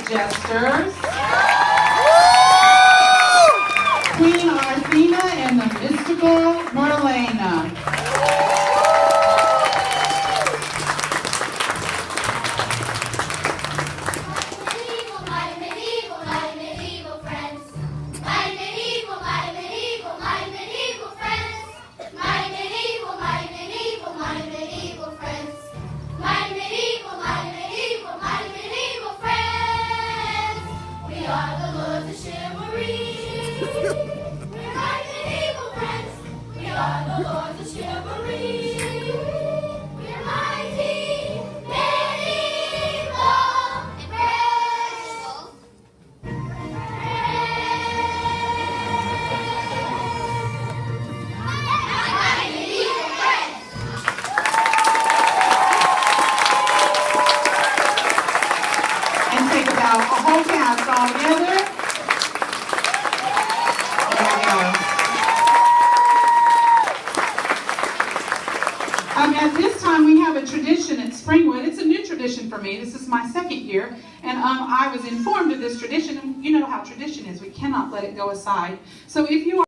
Jesters, Queen Arthena and the mystical Merlena. A whole cast all together. There we go. At this time, we have a tradition at Springwood. It's a new tradition for me. This is my second year, and I was informed of this tradition. And you know how tradition is. We cannot let it go aside. So if you are